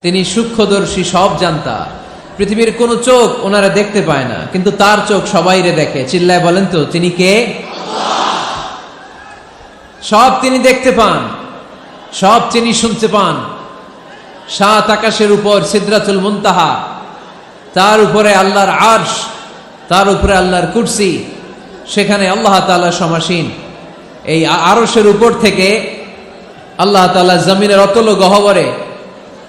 তিনি সূক্ষ্মদর্শী, সব জানতা। পৃথিবীর কোন চোখ ওনারা দেখতে পায় না, কিন্তু তার চোখ সবাইরে দেখে। চিল্লায় বলেন তো তিনি কে? সব তিনি দেখতে পান, সব তিনি শুনতে পান। সাত আকাশের উপর সিদরাতুল মুনতাহা, তার উপরে আল্লাহর আরশ, তার উপরে আল্লাহর কুরসি, সেখানে আল্লাহ তাআলা সমাসীন। এই আরশের উপর থেকে আল্লাহ তাআলা জমিনের অতল গহ্বরে,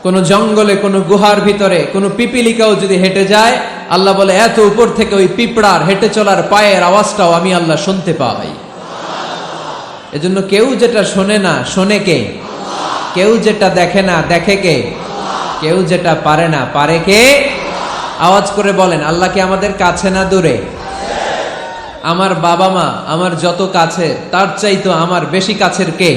কোন জঙ্গলে, কোন গুহার ভিতরে কোন পিপিলিকাও যদি হেঁটে যায়, আল্লাহ বলে এত উপর থেকে ওই পিঁপড়ার হেঁটে চলার পায়ের আওয়াজটাও আমি আল্লাহ শুনতে পাই। এজন্য কেউ যেটা শোনে না, শোনে কে? কেউ যেটা দেখে না, দেখে কে? কেউ যেটা পারে না, পারে কে? আওয়াজ করে বলেন, আল্লাহ কি আমাদের কাছে না দূরে? আমার বাবা মা আমার যত কাছের, তার চাইতো আমার বেশি কাছের কে?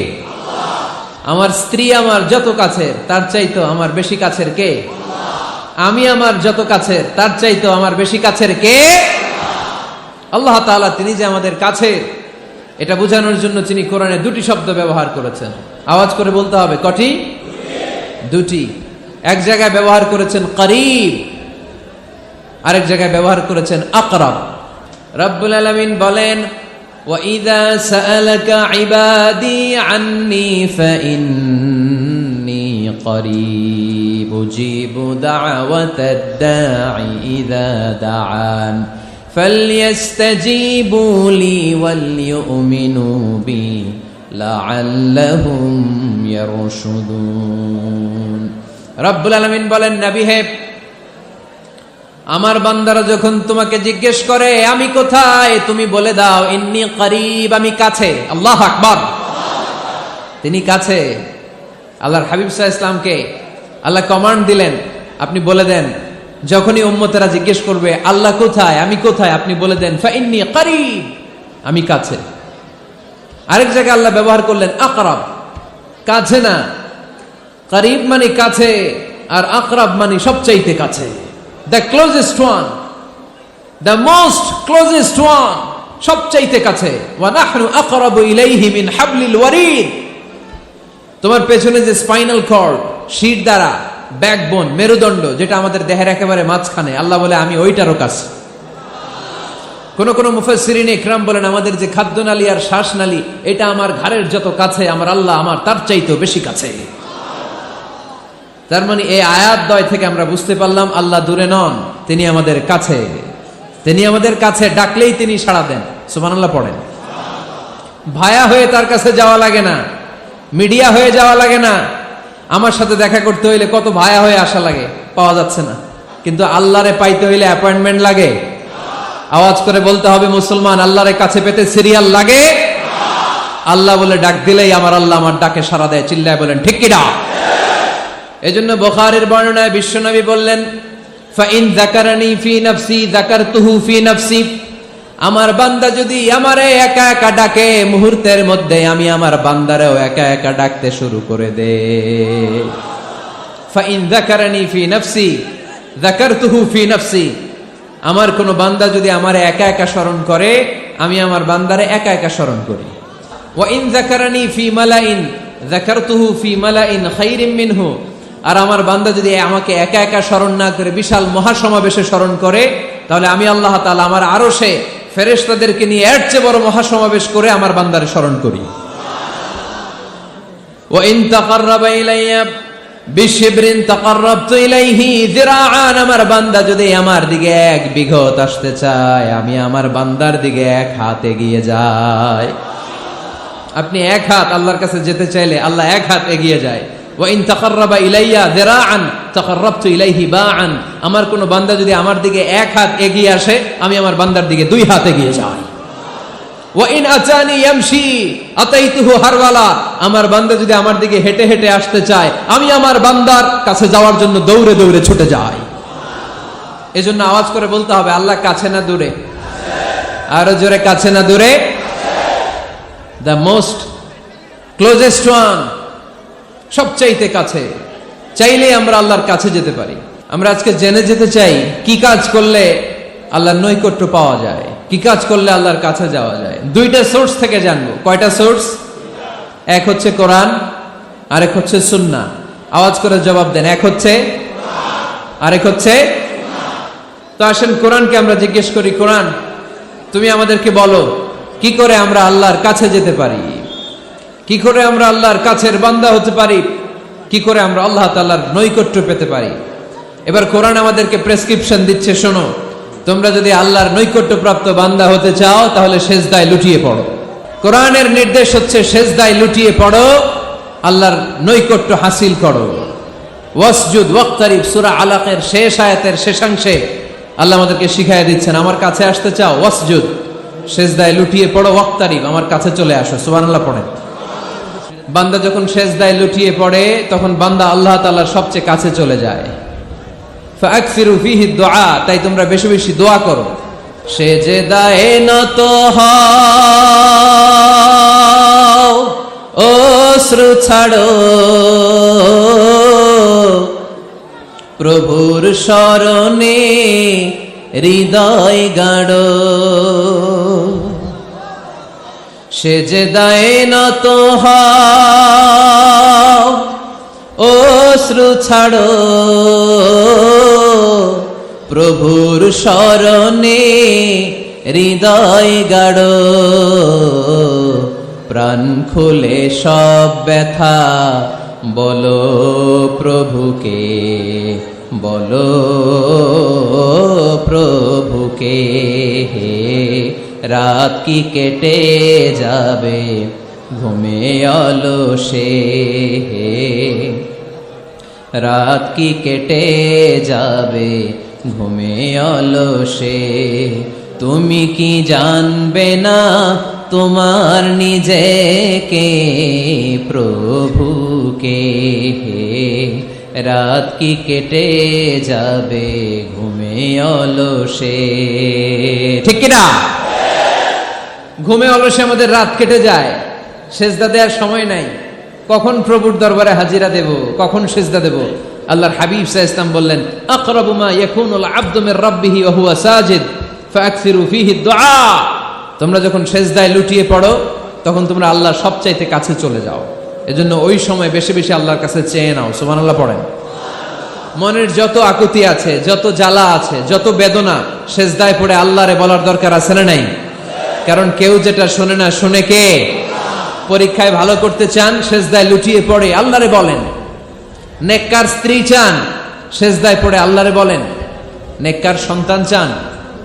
আমার স্ত্রী আমার যত কাছের, তার চাইতো আমার বেশি কাছের কে? আমি আমার যত কাছের, তার চাইতো আমার বেশি কাছের কে? আল্লাহ তাআলা। তিনি যে আমাদের কাছে, এটা বোঝানোর জন্য তিনি কোরআনে দুটি শব্দ ব্যবহার করেছেন। আওয়াজ করে বলতে হবে, কটি? দুটি। এক জায়গায় ব্যবহার করেছেন করিব, আরেক জায়গায় ব্যবহার করেছেন আকরাব। রব্বুল আলামিন বলেন, وَإِذَا سَأَلَكَ عِبَادِي عَنِّي فَإِنِّي قَرِيبٌ أُجِيبُ دَعْوَةَ الدَّاعِ إِذَا دَعَانِ فَلْيَسْتَجِيبُوا لِي وَلْيُؤْمِنُوا بِي لَعَلَّهُمْ يَرْشُدُونَ। রব্বুল আলামিন বলেন, নবী হে, আমার বান্দারা যখন তোমাকে জিজ্ঞেস করে আমি কোথায়, তুমি বলে দাও ইন্নী করিব, আমি কাছে। আল্লাহু আকবার। তিনি কাছে। আল্লাহর হাবিব সাল্লাল্লাহু আলাইহি ওয়াসাল্লামকে আল্লাহ কমান্ড দিলেন, আপনি বলে দেন, যখনই উম্মতেরা জিজ্ঞেস করবে আল্লাহ কোথায়, আমি কোথায়, আপনি বলে দেন ফাইন্নী করিব, আমি কাছে। আরেক জায়গায় আল্লাহ ব্যবহার করলেন আকরাব, কাছে না। করিব মানে কাছে, আর আকরাব মানে সবচাইতে কাছে। The closest one, the most closest one, সবচাইতে কাছে। ওয়া নাহনু আকরাবু ইলাইহি মিন হাবলিল ওয়ারিদ। তোমার পেছনে যে স্পাইনাল কর্ড, শির দ্বারা, ব্যাকবোন, মেরুদণ্ড, যেটা আমাদের দেহের একেবারে মাঝখানে, আল্লাহ বলে আমি ওইটারও কাছে। কোন কোন মুফাসসিরিন ইকরাম বলেন, আমাদের যে খাদ্যনালী আর শ্বাসনালী, এটা আমার ঘাড়ের যত কাছে, আমার আল্লাহ আমার তার চাইতেও বেশি কাছে। তার মানে এই আয়াত দ্বয় থেকে আমরা বুঝতে পারলাম আল্লাহ দূরে নন, তিনি আমাদের কাছে। তিনি আমাদের কাছে, ডাকলেই তিনি সাড়া দেন। সুবহানাল্লাহ পড়েন। ভায়া হয়ে তার কাছে যাওয়া লাগে না, মিডিয়া হয়ে যাওয়া লাগে না। আমার সাথে দেখা করতে হইলে কত ভায়া হয়ে আসা লাগে, পাওয়া যাচ্ছে না। কিন্তু আল্লাহরে পাইতে হইলে অ্যাপয়েন্টমেন্ট লাগে। আওয়াজ করে বলতে হবে মুসলমান, আল্লাহরে কাছে পেতে সিরিয়াল লাগে। আল্লাহ বলে ডাক দিলেই আমার আল্লাহ আমার ডাকে সাড়া দেয়। চিল্লায় বলেন ঠিক কিনা? এজন্য বুখারীর বর্ণনায় বিশ্বনবী বললেন, ফাইন যাকারানি ফি নাফসি যাকারতুহু ফি নাফসি। আমার বান্দা যদি আমারে একা একা ডাকে, মুহূর্তের মধ্যে আমি আমার বান্দারেও একা একা ডাকতে শুরু করে দে। ফাইন যাকারানি ফি নাফসি যাকারতুহু ফি নাফসি। আমার কোন বান্দা যদি আমারে একা একা স্মরণ করে, আমি আমার বান্দারে একা একা স্মরণ করি। ওয়া ইন যাকারানি ফি মালাইন যাকারতুহু ফি মালাইন খায়রিম মিনহু। আর আমার বান্দা যদি আমাকে একা একা স্মরণ না করে বিশাল মহাসমাবেশে স্মরণ করে, তাহলে আমি আল্লাহ তাআলা আমার আরশে ফেরেশতাদেরকে নিয়ে এর চেয়ে বড় মহাসমাবেশ করে আমার বান্দারে স্মরণ করি। ওয়া ইন তাকাররাবা ইলাইয়া বিশিবরিন তাকাররাবতু ইলাইহি যিরাআন। আমার বান্দা যদি আমার দিকে এক বিঘত আসতে চায়, আমি আমার বান্দার দিকে এক হাত এগিয়ে যাই। আপনি এক হাত আল্লাহর কাছে যেতে চাইলে আল্লাহ এক হাত এগিয়ে যায়। ওয়াইন তাকাররাবা ইলাইয়া যিরাআন তাকাররাবতু ইলাইহি বাআন। আমার কোন বান্দা যদি আমার দিকে এক হাত এগিয়ে আসে, আমি আমার বান্দার দিকে দুই হাত এগিয়ে যাই। ওয়াইন আতানি ইয়ামশি আতাইতুহু হারওয়ালা। আমার বান্দা যদি আমার দিকে হেঁটে হেঁটে আসতে চায়, আমি আমার বান্দার কাছে যাওয়ার জন্য দৌড়ে দৌড়ে ছুটে যাই। এজন্য আওয়াজ করে বলতে হবে, আল্লাহ কাছে না দূরে? আরো জোরে, কাছে না দূরে? দ্য মোস্ট ক্লোজেস্ট ওয়ান, সবচাইতে কাছে। চাইলে আমরা আল্লাহর কাছে যেতে পারি। আমরা আজকে জেনে যেতে চাই কি কাজ করলে আল্লাহর নৈকট্য পাওয়া যায়, কি কাজ করলে আল্লাহর কাছে যাওয়া যায়। দুইটা সোর্স থেকে জানবো। কয়টা সোর্স? এক হচ্ছে কোরআন, আরেক হচ্ছে সুন্নাহ। আওয়াজ করে জবাব দেন। এক হচ্ছে, আরেক হচ্ছে। তো আসেন কোরআনকে আমরা জিজ্ঞেস করি, কোরআন তুমি আমাদেরকে বলো কি করে আমরা আল্লাহর কাছে যেতে পারি, কি করে আমরা আল্লাহর কাছের বান্দা হতে পারি, কি করে আমরা আল্লাহ তাআলার নৈকট্য পেতে পারি। এবার কোরআন আমাদেরকে প্রেসক্রিপশন দিচ্ছে, শোনো, তোমরা যদি আল্লাহর নৈকট্যপ্রাপ্ত বান্দা হতে চাও তাহলে সিজদায় লুটিয়ে পড়ো। কোরআনের নির্দেশ হচ্ছে সিজদায় লুটিয়ে পড়ো, আল্লাহর নৈকট্য হাসিল করো। ওয়াসজুদ ওয়াক্তারিব, সূরা আলাকের শেষ আয়াতের শেষাংশে আল্লাহ আমাদেরকে শিখাইয়া দিচ্ছেন, আমার কাছে আসতে চাও, ওয়াসজুদ, সিজদায় লুটিয়ে পড়ো, ওয়াক্তারিব, আমার কাছে চলে আসো। সুবহানাল্লাহ পড়েন। বান্দা যখন সিজদায় লুটিয়ে পড়ে তখন বান্দা আল্লাহ তাআলার সবচেয়ে কাছে চলে যায়। ফাকসিরু ফিহি দুআ, তাই তোমরা বেশি বেশি দোয়া করো। সিজদায়ে নত হও, অশ্রু ছাড়ো, প্রভুর শরণে হৃদয় গাড়ো। সিজদায়ে নত হও, অশ্রু ছাড়ো, প্রভুর শরণে হৃদয় গাড়ো। প্রাণ খুলে সব ব্যথা বলো প্রভুকে, বলো প্রভুকে। রাত কি কেটে যাবে ঘুমে অলসে, রাত কি কেটে যাবে ঘুমে অলসে। তুমি কি জানবে না তোমার নিজেকে, প্রভুকে। রাত কি কেটে যাবে ঘুমে অলসে, ঠিক কিনা? ঘুমে অলসে আমাদের রাত কেটে যায়, সিজদা দেওয়ার সময় নাই। কখন প্রভুর দরবারে হাজিরা দেব, কখন সিজদা দেব? আল্লাহর হাবিব সাল্লাল্লাহু আলাইহি ওয়াসাল্লাম বললেন, আকরাবু মা ইয়াকুনুল আবদু মির রাব্বিহি ওয়া হুয়া সাজিদ ফাকসিরু ফিহি দুআ। তোমরা যখন সিজদায় লুটিয়ে পড়ো তখন তোমরা আল্লাহর সবচাইতে কাছে চলে যাও। এজন্য ওই সময় বেশি বেশি আল্লাহর কাছে চেয়ে নাও। সুবহানাল্লাহ পড়েন। মনের যত আকুতি আছে, যত জ্বালা আছে, যত বেদনা, সিজদায় পড়ে আল্লাহরে বলার দরকার আছে না নাই? কারণ কেউ যেটা শোনে না, শোনে কে? পরীক্ষায় ভালো করতে চান, সিজদায় লুটিয়ে পড়ে আল্লাহরে বলেন। নেককার স্ত্রী চান, সিজদায় পড়ে আল্লাহরে বলেন। নেককার সন্তান চান,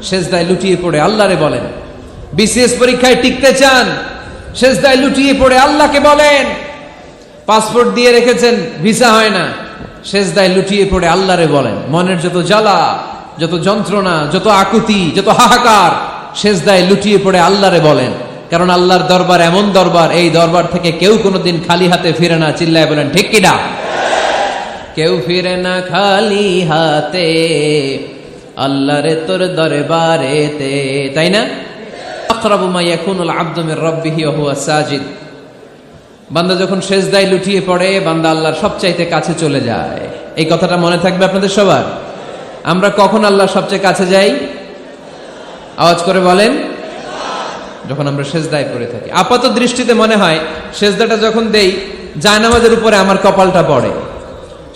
সিজদায় লুটিয়ে পড়ে আল্লাহরে বলেন। বিসিএস পরীক্ষায় টিকতে চান, সিজদায় লুটিয়ে পড়ে আল্লাহকে বলেন। পাসপোর্ট দিয়ে রেখেছেন, ভিসা হয় না, সিজদায় লুটিয়ে পড়ে আল্লাহরে বলেন। মনের যত জ্বালা, যত যন্ত্রণা, যত আকুতি, যত হাহাকার, সিজদায় লুটিয়ে পড়ে আল্লাহরে বলেন। কারণ আল্লাহর দরবার এমন দরবার, এই দরবার থেকে কেউ কোনোদিন খালি হাতে ফিরে না। চিল্লায় বলেন ঠিক কিনা? কেউ ফিরে না খালি হাতে আল্লাহরে তোর দরবারেতে, তাই না? আকরাবু মা ইয়াকুনুল আবদু মির রাব্বিহি ওয়া হুয়া সাজিদ। বান্দা যখন সিজদায় লুটিয়ে পড়ে বান্দা আল্লাহর সবচাইতে কাছে চলে যায়। এই কথাটা মনে থাকবে আপনাদের সবার। আমরা কখন আল্লাহর সবচেয়ে কাছে যাই? আওয়াজ করে বলেন, যখন আমরা সিজদায় পড়ে থাকি। আপাত দৃষ্টিতে মনে হয় সিজদাটা যখন দেই জায়নামাজের উপরে আমার কপালটা পড়ে,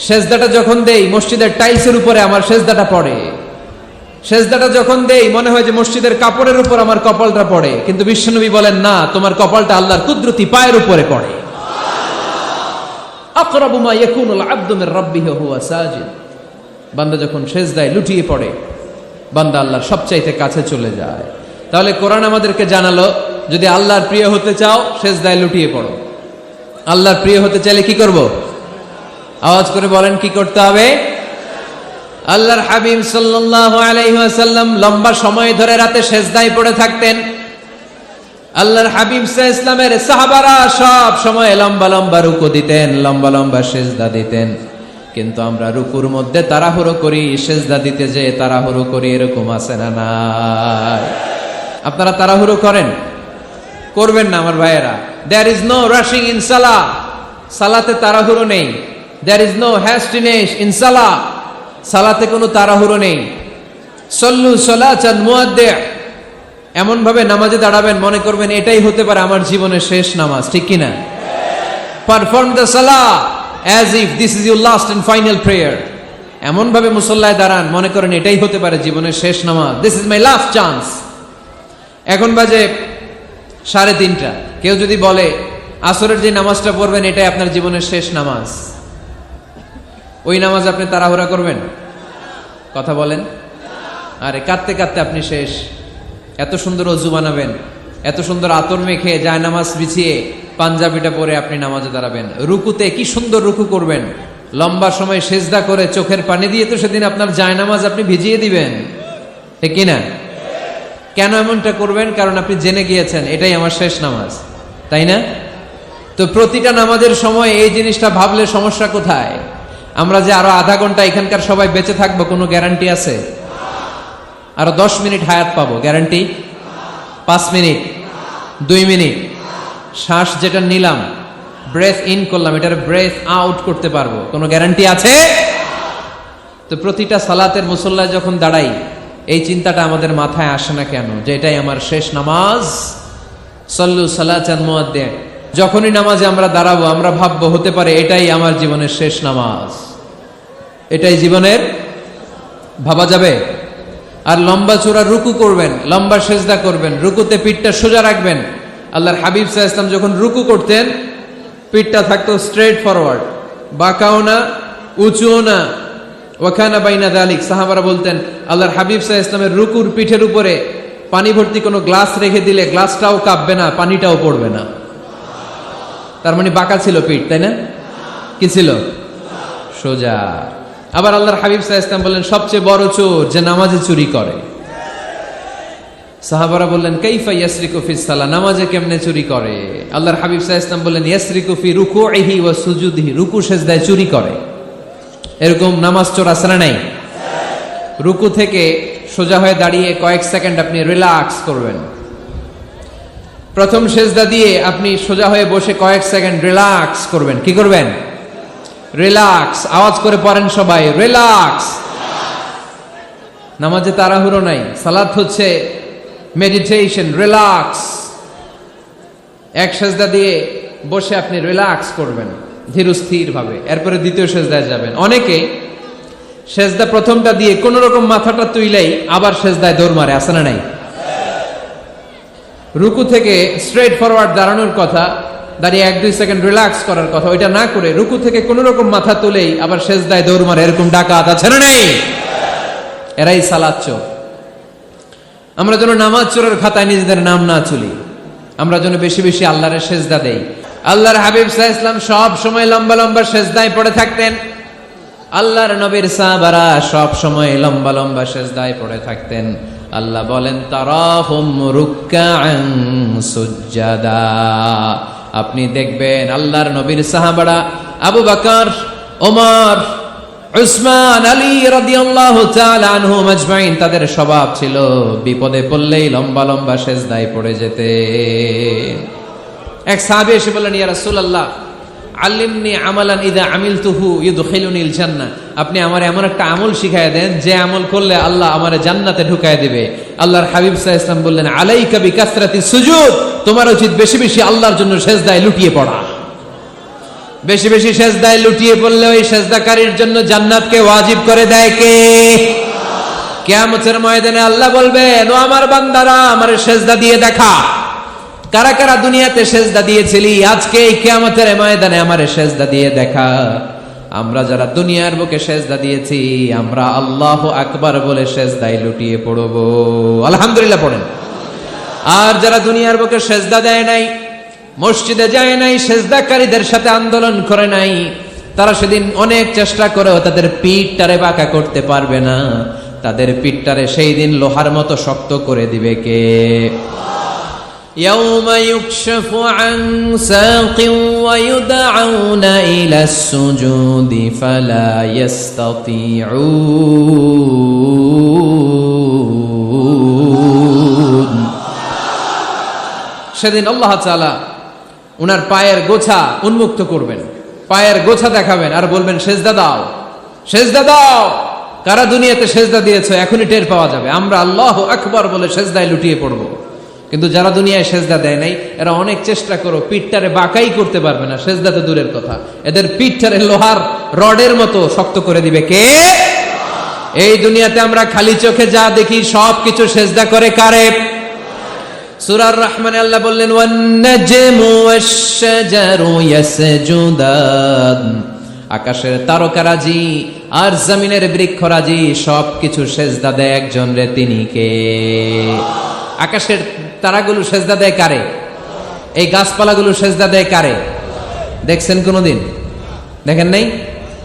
সিজদাটা যখন দেই মসজিদের টাইলসের উপরে আমার সিজদাটা পড়ে, সিজদাটা যখন দেই মনে হয় যে মসজিদের কাপড়ের উপর আমার কপালটা পড়ে। কিন্তু বিশ্বনবী বলেন, না, তোমার কপালটা আল্লাহর কুদরতি পায়ের উপরে পড়ে। আকরাবু মা ইয়াকুনুল আবদু মির রাব্বিহি ওয়া হুয়া সাজিদ। বান্দা যখন সিজদায় লুটিয়ে পড়ে বান্দা আল্লাহর সবচাইতে কাছে চলে যায়। তাহলে কোরআন আমাদেরকে জানালো, যদি আল্লাহর প্রিয় হতে চাও সিজদায় লুটিয়ে পড়ো। আল্লাহর প্রিয় হতে চাইলে কি করব? আওয়াজ করে বলেন, কি করতে হবে? আল্লাহর হাবিব সাল্লাল্লাহু আলাইহি ওয়াসাল্লাম লম্বা সময় ধরে রাতে সিজদায় পড়ে থাকতেন। আল্লাহর হাবিব সাল্লাল্লাহু আলাইহি ওয়াসাল্লামের সাহাবারা সব সময় লম্বা লম্বা রুকু দিতেন, লম্বা লম্বা সিজদা দিতেন। কিন্তু আমরা রুকুর মধ্যে তাড়াহুড়ো করি, সিজদা দিতে যে তাড়াহুড়ো করি, এরকম আছে না নাই? আপনারা তাড়াহুড়ো করেন? করবেন না আমার ভাইয়েরা। There is no rushing in সালাহ। সালাতে তাড়াহুড়ো নেই। There is no hastiness in সালাহ। সালাতে কোনো তাড়াহুড়ো নেই। সল্লু সালাতান মুআদ্দি', এমন ভাবে নামাজে দাঁড়াবেন মনে করবেন এটাই হতে পারে আমার জীবনের শেষ নামাজ, ঠিক কিনা? পারফর্ম দ্য সালাহ as if this is your last and final prayer. এমন ভাবে মুসল্লায় দাঁড়ান মনে করেন এটাই হতে পারে জীবনের শেষ নামাজ, this is my last chance. এখন বাজে 3:30। কেউ যদি বলে আসরের যে নামাজটা পড়বেন এটাই আপনার জীবনের শেষ নামাজ, ওই নামাজ আপনি তাড়াহুড়া করবেন? কথা বলেন। আরে কাঁদতে কাঁদতে আপনি শেষ। এত সুন্দর অজু বানাবেন, এত সুন্দর আতর মেখে যায় নামাজ বিছিয়ে পাঞ্জাবিটা পরে আপনি নামাজে দাঁড়াবেন। রুকুতে কি সুন্দর রুকু করবেন, লম্বা সময় সেজদা করে চোখের পানি দিয়ে তো সেদিন আপনার জায়নামাজ আপনি ভিজিয়ে দিবেন, ঠিক কিনা? কেন এমনটা করবেন? কারণ আপনি জেনে গিয়েছেন এটাই আমার শেষ নামাজ, তাই না? তো প্রতিটা নামাজের সময় এই জিনিসটা ভাবলে সমস্যা কোথায়? আমরা যে আরো আধা ঘন্টা এখানকার সবাই বেঁচে থাকবো কোনো গ্যারান্টি আছে? আরো 10 মিনিট হায়াত পাবো, গ্যারান্টি? 5 মিনিট, 2 মিনিট, শ্বাস যেটা নিলাম, ব্রেথ ইন করলাম, এটার ব্রেথ আউট করতে পারবো, কোনো গ্যারান্টি আছে? তো প্রতিটা সালাতের মুসল্লায় যখন দাঁড়াই এই চিন্তাটা আমাদের মাথায় আসে না কেন যে এটাই আমার শেষ নামাজ? সল্লু সালাতান মুআদ্দিন। যখনই নামাজে আমরা দাঁড়াবো আমরা ভাববো হতে পারে এটাই আমার জীবনের শেষ নামাজ, এটাই জীবনের, ভাবা যাবে? আর লম্বা চূড়া রুকু করবেন, লম্বা সেজদা করবেন, রুকুতে পিঠটা সোজা রাখবেন। আল্লাহর হাবিব সাল্লাল্লাহু আলাইহি ওয়াসাল্লাম যখন রুকু করতেন পিঠটা থাকতো স্ট্রেট ফরওয়ার্ড, বাঁকাও না উঁচুও না, ওয়াকানা বাইনা যালিক। সাহাবারা বলতেন আল্লাহর হাবিব সাল্লাল্লাহু আলাইহি ওয়াসাল্লামের রুকুর পিঠের উপরে পানি ভর্তি কোনো গ্লাস রেখে দিলে গ্লাসটাও কাঁপবে না, পানিটাও পড়বে না। তার মানে বাঁকা ছিল পিঠ, তাই না? কি ছিল? সোজা। আবার আল্লাহর হাবিব সাল্লাল্লাহু আলাইহি ওয়াসাল্লাম বললেন সবচেয়ে বড় চোর যে নামাজে চুরি করে। সাহাবারা বললেন কাইফা ইয়াসরিকু ফিস সালাহ, নামাজে কেমনে চুরি করে? আল্লাহর হাবিব সাল্লাল্লাহু আলাইহি ওয়াসাল্লাম বললেন ইয়াসরিকু ফি রুকুইহি ওয়া সুজুদিহি, রুকু সেজদায় চুরি করে। এরকম নামাজ চোর আছে না নাই? রুকু থেকে সোজা হয়ে দাঁড়িয়ে কয়েক সেকেন্ড আপনি রিল্যাক্স করবেন। প্রথম সেজদা দিয়ে আপনি সোজা হয়ে বসে কয়েক সেকেন্ড রিল্যাক্স করবেন। কি করবেন? রিল্যাক্স। আওয়াজ করে পড়েন সবাই, রিল্যাক্স। নামাজে তাড়াহুড়ো নাই, সালাত হচ্ছে মেডিটেশন, রিল্যাক্স। এক সেজদা দিয়ে বসে আপনি রিল্যাক্স করবেন ধীরস্থির ভাবে, এরপরে দ্বিতীয় সেজদায় যাবেন। অনেকে সেজদা প্রথমটা দিয়ে কোন রকম মাথাটা তুইলেই আবার সেজদায় দৌড় মারে, আছে না নাই? রুকু থেকে স্ট্রেট ফরওয়ার্ড দাঁড়ানোর কথা, দাঁড়িয়ে 1-2 সেকেন্ড রিল্যাক্স করার কথা, ওইটা না করে রুকু থেকে কোন রকম মাথা তুলেই আবার সেজদায় দৌড় মারে, এরকম ডাকাত আছে না নাই? এরাই সালাত চোর। আমরা যেন নামাজ চোরের খাতায় নিজেদের নাম না চলি, আমরা যেন বেশি বেশি আল্লাহর সেজদা দেই। আল্লাহর হাবিব সাল্লাল্লাহু আলাইহি ওয়াসাল্লাম সব সময় লম্বা লম্বা সেজদায় পড়ে থাকতেন। আল্লাহর নবীর সাহাবারা সব সময় লম্বা লম্বা সেজদায় পড়ে থাকতেন। আল্লাহ বলেন তারাহুম রুকআন সুজদা, আপনি দেখবেন আল্লাহর নবীর সাহাবারা আবু বকর, ওমর, উসমান, আলী রাদিয়াল্লাহু তাআলা আনহুম আজমাইন, তাদের স্বভাব ছিল বিপদে পড়লেই লম্বা লম্বা সেজদায় পড়ে যেতেন। এক সাহাবী এসে বললেন ইয়া রাসূলুল্লাহ আল্লিমনি আমালান ইযা আমিলতুহু ইউদখিলুনিল জান্নাহ, আপনি আমারে এমন একটা আমল শিখায় দেন যে আমল করলে আল্লাহ আমারে জান্নাতে ঢুকায় দিবে। আল্লাহর হাবিব সাল্লাল্লাহু আলাইহি ওয়াসাল্লাম বললেন আলাইকা বিকাসরাতি সুজুদ, তোমার উচিত বেশি বেশি আল্লাহর জন্য সেজদায় লুটিয়ে পড়া। বেশি বেশি সেজদায় লুটিয়ে পড়লে ওই সেজদাকারীর জন্য জান্নাতকে ওয়াজিব করে দেয় কে? কিয়ামতের ময়দানে আল্লাহ বলবেন ও আমার বান্দারা আমারে সেজদা দিয়ে দেখা, কারা কারা দুনিয়াতে সেজদা দিয়েছিলি, আজকে এই কিয়ামতের ময়দানে আমারে সেজদা দিয়ে দেখা। আমরা যারা দুনিয়ার বুকে সেজদা দিয়েছি আমরা আল্লাহু আকবার বলে সেজদায় লুটিয়ে পড়ব, আলহামদুলিল্লাহ পড়েন। আর যারা দুনিয়ার বুকে সেজদা দেয় নাই, মসজিদে যায় নাই, সেজদাকারীদের সাথে আন্দোলন করে নাই, তারা সেদিন অনেক চেষ্টা করেও তাদের পিঠটারে বাঁকা করতে পারবে না। তাদের পিঠটারে সেই দিন লোহার মতো শক্ত করে দিবে কে? يوم يكشف عن ساق ويدعون إلى السجود فلا يستطيعون। সেদিন আল্লাহ তাআলা উনার পায়ের গোছা উন্মুক্ত করবেন, পায়ের গোছা দেখাবেন আর বলবেন সেজদা দাও, সেজদা দাও। কারা দুনিয়াতে সেজদা দিয়েছো এখনই টের পাওয়া যাবে। আমরা আল্লাহু আকবার বলে সেজদায় লুটিয়ে পড়বো, কিন্তু যারা দুনিয়ায় সেজদা দেয় নাই এরা অনেক চেষ্টা করো পিঠটারে বাঁকাই করতে পারবে না, সেজদা তো দূরের কথা, এদের পিঠটারে লোহার রডের মতো শক্ত করে দিবে কে? এই দুনিয়াতে আমরা খালি চোখে যা দেখি সব কিছু সেজদা করে কারে? সূরার রহমানে আল্লাহ বললেন ওয়ান নাজমু ওয়াশ-শাজারু ইয়াসজুদান, আকাশের তারকারাজি আর জমিনের বৃক্ষরাজি সবকিছু সেজদা দেয় একজন রে, তিনি কে? আকাশের তারাগুলো সেজদা দেয় কারে? এই গাছপালাগুলো সেজদা দেয় কারে? দেখছেন কোনোদিন? দেখেন নাই?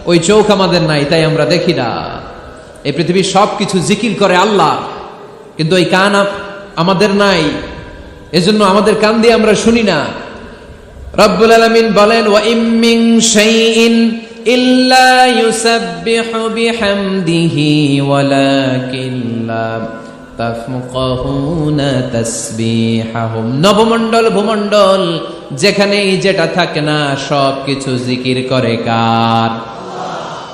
ওই চোখ আমাদের নাই তাই আমরা দেখি না। এই পৃথিবীর সবকিছু জিকির করে আল্লাহ, কিন্তু ওই কান আমাদের নাই, এজন্য আমাদের কান দিয়ে আমরা শুনি না। রব্বুল আলামিন বলেন ওয়া ইম মিন শাইইন ইল্লা ইউসাব্বিহু বিহামদিহি ওয়ালাকিন লা তাফকাহুনা তাসবিহাহুম। নবমণ্ডল ভূমণ্ডল যেখানেই যেটা থাকে না সবকিছু জিকির করে কার?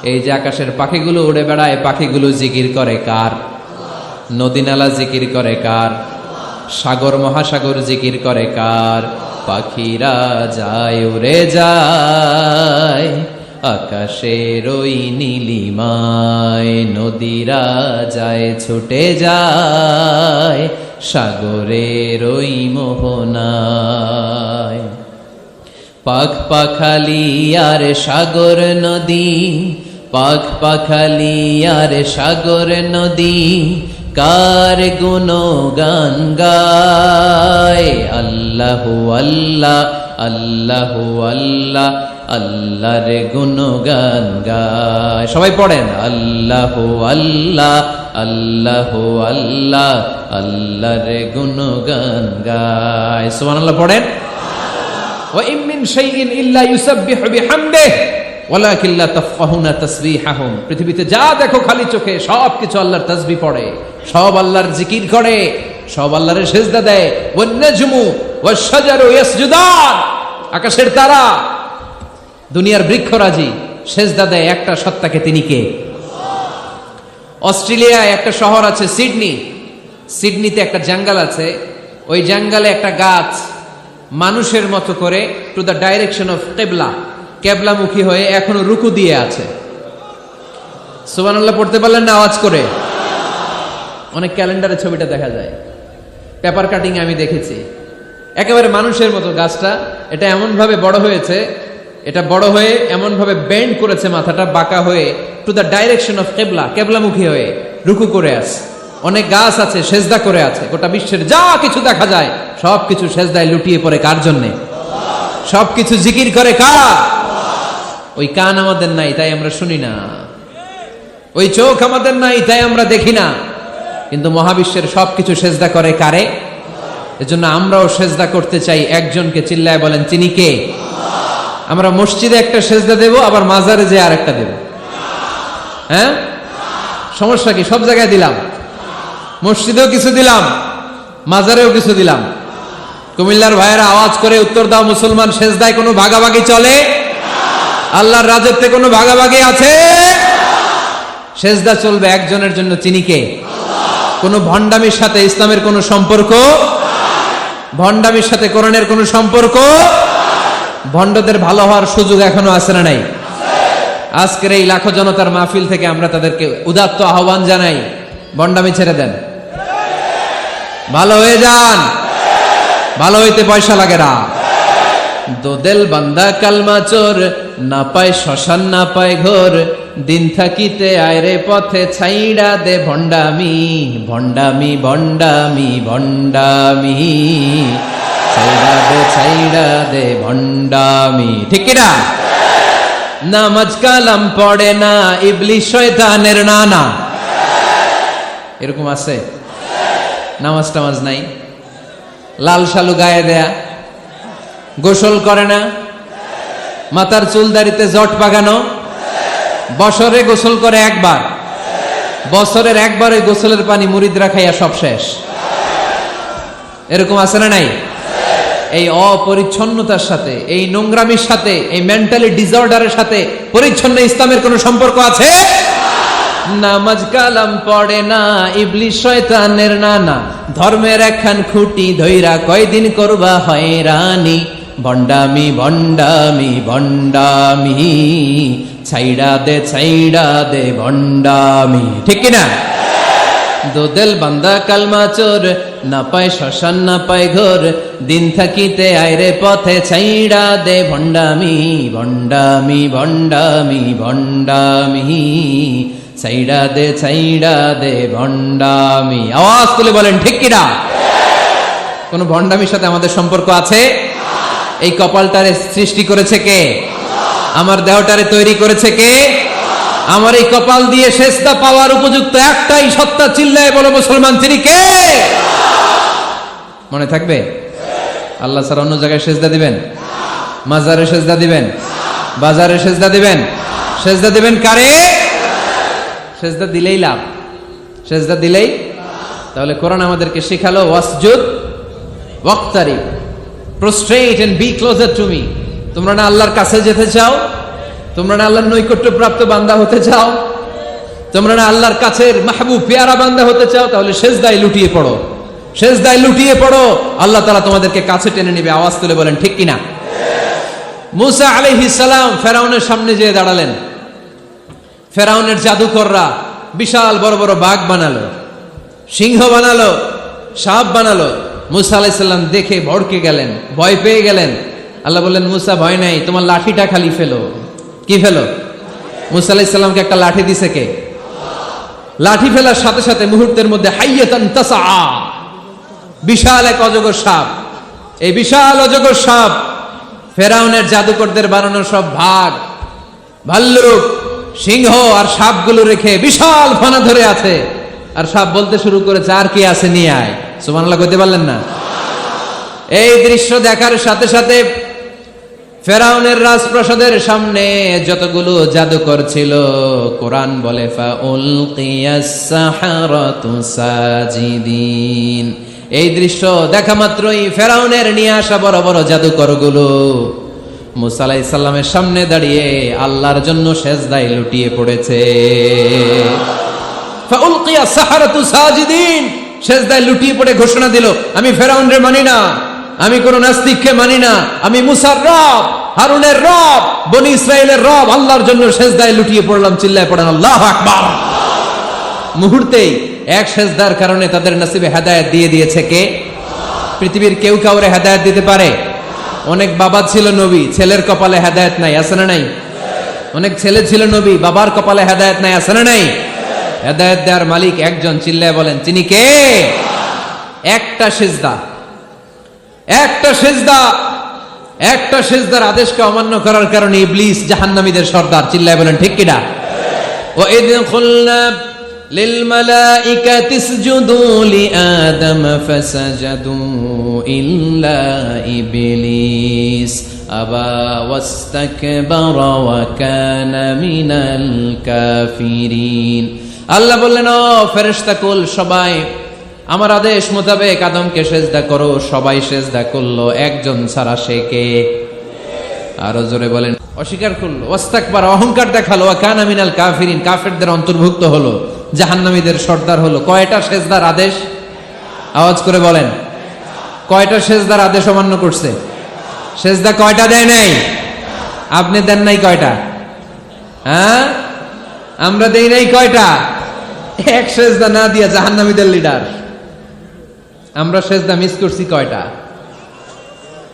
এই যে আকাশের পাখিগুলো উড়ে বেড়ায়, পাখিগুলো জিকির করে কার? নদী নালা জিকির করে কার? সাগর মহাসাগর জিকির করে কার? পাখিরা যায় উড়ে যায় আকাশের ওই নীলিমায়, নদীরা যায় ছুটে যায় সাগরের ওই মোহনায়। পাখ পাখালি আর সাগর নদী, পাখ পাখালি আর সাগর নদী কার গুণগান গায়? আল্লাহু আল্লাহ আল্লাহু আল্লাহ আল্লাহর গুণগান গায়। সবাই পড়েন আল্লাহু আল্লাহ আল্লাহু আল্লাহ আল্লাহর গুণগান গায়। সুবহানাল্লাহ পড়েন। ওয়া ইম মিন শাইইন ইল্লা ইউসাব্বিহু বিহামদিহি ওয়ালাকিন লা তাফকাহুনা তাসবিহাহুম। পৃথিবীতে যা দেখো খালি চোখে সবকিছু আল্লাহর তাসবিহ পড়ে, সব আল্লাহর জিকির করে, সব আল্লাহর সেজদা দেয়। ওয়ান নাজমু ওয়াশ-শাজারু ইয়াসজুদান, আকাশের তারা দুনিয়ার বৃক্ষরাজি সেজদা দেয় একটা সত্তাকে, তিনি কে? অস্ট্রেলিয়ায় একটা শহর আছে সিডনি, সিডনিতে একটা জঙ্গল আছে, ওই জঙ্গলে একটা গাছ মানুষের মতো করে টু দ্য ডাইরেকশন অফ কিবলা, কেবলামুখী হয়ে এখনো রুকু দিয়ে আছে। সুবহানাল্লাহ পড়তে পারলেন না আওয়াজ করে? অনেক ক্যালেন্ডারে ছবিটা দেখা যায়, পেপার কাটিং আমি দেখেছি, একেবারে মানুষের মতো গাছটা। এটা এমন ভাবে বড় হয়েছে, এটা বড় হয়ে এমন ভাবে বেন্ড করেছে, মাথাটা বাঁকা হয়ে টু দ্য ডাইরেকশন অফ কিবলা, কেবলামুখী হয়ে রুকু করে আছে। অনেক গাছ আছে সেজদা করে আছে। গোটা বিশ্বের যা কিছু দেখা যায় সবকিছু সেজদায় লুটিয়ে পড়ে কার জন্যে? সবকিছু জিকির করে কার? ওই কান আমাদের নাই তাই আমরা শুনি না, ওই চোখ আমাদের নাই তাই আমরা দেখি না, কিন্তু মহাবিশ্বের সবকিছু সেজদা করে কারে? এজন্য আমরাও সেজদা করতে চাই একজনকে। চিল্লায় বলেন তিনি কে? আমরা মসজিদে একটা সেজদা দেব, আবার মাজারে যে আর একটা দেব। হ্যাঁ, সমস্যা কি? সব জায়গায় দিলাম, মসজিদেও কিছু দিলাম, মাজারেও কিছু দিলাম। কুমিল্লার ভাইয়েরা আওয়াজ করে উত্তর দাও, মুসলমান সেজদায় কোনো ভাগাভাগি চলে? আল্লাহর রাজত্বে কোনো ভাগাভাগি আছে? সেজদা চলবে একজনের জন্য, তিনি কে? কোনো ভণ্ডামির সাথে ইসলামের কোনো সম্পর্ক? ভণ্ডামির সাথে কোরআনের কোনো সম্পর্ক? ভণ্ডদের ভালো হওয়ার সুযোগ এখনো আছে না নাই? আজকের এই লাখো জনতার মাহফিল থেকে আমরা তাদেরকে উদাত্ত আহ্বান জানাই, ভণ্ডামি ছেড়ে দেন, ভালো হয়ে যান। ভালো হইতে পয়সা লাগে না। দোদেল বান্দা কালমা চোর, না পায় শ্মশান না পায় ঘোর, দিন থাকিতে আয়রে পথে ছাইড়া দে ভণ্ডামি, ভণ্ডামি ভণ্ডামি ভণ্ডামি, ছাইড়া দে ভণ্ডামি। ঠিক কিনা? নামাজ কালাম পড়ে না, ইবলিশ শয়তানের নানা। এরকম আছে? নামাজ টামাজ নাই, লাল শালু গায়ে দেয়া, গোসল করে না, মাথার চুল দাড়িতে জট পাকানো, বছরে গোসল করে একবার, বছরের একবারে গোসলের পানি মুরিদরা খাইয়া সব শেষ। এরকম আছে না নাই? এই অপরিচ্ছন্নতার সাথে, এই নোংরামির সাথে, এই মেন্টালি ডিসঅর্ডারের সাথে পরিচ্ছন্ন ইসলামের কোনো সম্পর্ক আছে? নামাজ কালাম পড়ে না, ইবলিস শয়তানের নানা, ধর্মের একখান খুঁটি ধইরা কয়দিন করবা হয়রানি, ভণ্ডামি ভণ্ডামি ভণ্ডামি, ছাইড়া দে ভণ্ডামি। ঠিক কিনা? দোদেল বান্দা কালমা চোর, না পায় শ্মশান না পায় ঘোর, দিন থাকিতে আইরে পথে ছাইড়া দে ভণ্ডামি ভণ্ডামি ভণ্ডামি ভণ্ডামি, ছাইড়া দে ভণ্ডামি। আওয়াজ তুলে বলেন ঠিক কিনা? কোন ভণ্ডামির সাথে আমাদের সম্পর্ক আছে? এই কপালটারে সৃষ্টি করেছে কে? আমার দেহটারে তৈরি করেছে কে? আমার এই কপাল দিয়ে সেজদা পাওয়ার উপযুক্ত একটাই সত্তা, চিল্লায় বলো মুসলমান, তিনি কে? মনে থাকবে? আল্লাহ ছাড়া অন্য জায়গায় সেজদা দিবেন? মাজারে সেজদা দিবেন? বাজারে সেজদা দিবেন? সেজদা দিবেন কারে? সেজদা দিলেই লাভ, সেজদা দিলেই। তাহলে কোরআন আমাদেরকে শেখালো ওয়াসজুদ ওয়াক্তারিব, prostrate and be closer to me। তোমরা না আল্লাহর কাছে যেতে চাও? তোমরা না আল্লাহর নৈকট্য প্রাপ্ত বান্দা হতে চাও? তোমরা না আল্লাহর কাছের মাহবুব পেয়ারা বান্দা হতে চাও? তাহলে সেজদায় লুটিয়ে পড়ো, সেজদায় লুটিয়ে পড়ো, আল্লাহ তাআলা তোমাদেরকে কাছে টেনে নেবে। আওয়াজ তুলে বলেন ঠিক কিনা? মুসা আলাইহিস সালাম ফেরাউনের সামনে যেয়ে দাঁড়ালেন। ফেরাউনের জাদুকররা বিশাল বড় বড় বাঘ বানালো, সিংহ বানালো, সাপ বানালো। মুসা আলাইহিস সালাম দেখে ভড়কে গেলেন, ভয় পেয়ে গেলেন। আল্লাহ বললেন, মুসা ভয় নাই, তোমার লাঠিটা খালি ফেলো। কি ফেলো? মুসা আলাইহিস সালামকে একটা লাঠি দিছে কে? লাঠি ফেলার সাথে সাথে মুহূর্তের মধ্যে হাইয়াতান তাসআ, বিশাল এক অজগর সাপ। এই বিশাল অজগর সাপ ফেরাউনের জাদুকরদের বানানো সব ভাগ, ভাল্লুক, সিংহ আর সাপগুলো রেখে বিশাল ফানা ধরে আছে। আর সাপ বলতে শুরু করেছে, আর কি আছে নিয়ে আয়। সুবহানাল্লাহ কইতে পারলেন না? এই দৃশ্য দেখার সাথে সাথে ফেরাউনের রাজপ্রাসাদের সামনে যতগুলো জাদুকর ছিল, কোরআন বলে ফাউলকিয়াস সাহারাতু সাজিদিন। এই দৃশ্য দেখা মাত্রই ফেরাউনের নিয়ে আসা বড় বড় জাদুকরগুলো মুসা আলাইহিস সালামের সামনে দাঁড়িয়ে আল্লাহর জন্য সেজদায় লুটিয়ে পড়েছে। ফাউলকিয়াস সাহারাতু সাজিদিন, সেজদায় লুটিয়ে পড়ে ঘোষণা দিল, আমি ফেরাউনরে মানি না, আমি কোন নাস্তিককে মানি না, আমি মুসার রব, হারুনের রব, বনি ইসরাইলের রব, আল্লাহর জন্য সেজদায় লুটিয়ে পড়লাম। চিল্লায় পড়েন আল্লাহু আকবার। মুহূর্তেই এক সেজদার কারণে তাদের নসিবে হেদায়েত দিয়ে দিয়েছে কে? পৃথিবীর কেউ কাউরে হেদায়েত দিতে পারে? অনেক বাবা ছিল নবী, ছেলের কপালে হেদায়েত নাই, আছে না নাই? অনেক ছেলে ছিল নবী, বাবার কপালে হেদায়েত নাই, আছে না নাই? হেদায়েত দেওয়ার মালিক একজন, চিল্লায় বলেন তিনি কে? একটা সিজদা, একটা সিজদা, একটা সিজদার আদেশকে অমান্য করার কারণে ইবলিস জাহান্নামীদের সর্দার। চিল্লায় বলেন ঠিক কিনা? ওয়া ইয কুলনা লিল মালাইকাতি ইসজুদু লিআদম ফাসাজাদু ইল্লা ইবলিস আবা ওয়াস্তাকবারা ওয়া কানা মিনাল কাফিরিন। আল্লাহ বললেন, ও ফেরেশতাকুল সবাই আমার আদেশ মোতাবেক আদমকে সেজদা করো। সবাই সেজদা করলো, একজন ছাড়া, সে কে? আরো জোরে বলেন। অস্বীকার করলো, ওয়াস্তাকবারা, অহংকার দেখালো, ওয়া কানা মিনাল কাফিরিন, কাফেরদের অন্তর্ভুক্ত হলো, জাহান্নামীদের সর্দার হলো। কয়টা সেজদার আদেশ? আওয়াজ করে বলেন, কয়টা সেজদার আদেশ অমান্য করছে? সেজদা কয়টা দেয় নাই? আপনি দেন নাই কয়টা? হ্যাঁ, আমরা দেই নাই কয়টা? এক সেজদা না দিয়া জাহান্নামীদের লিডার। আমরা সেজদা মিস করছি কয়টা?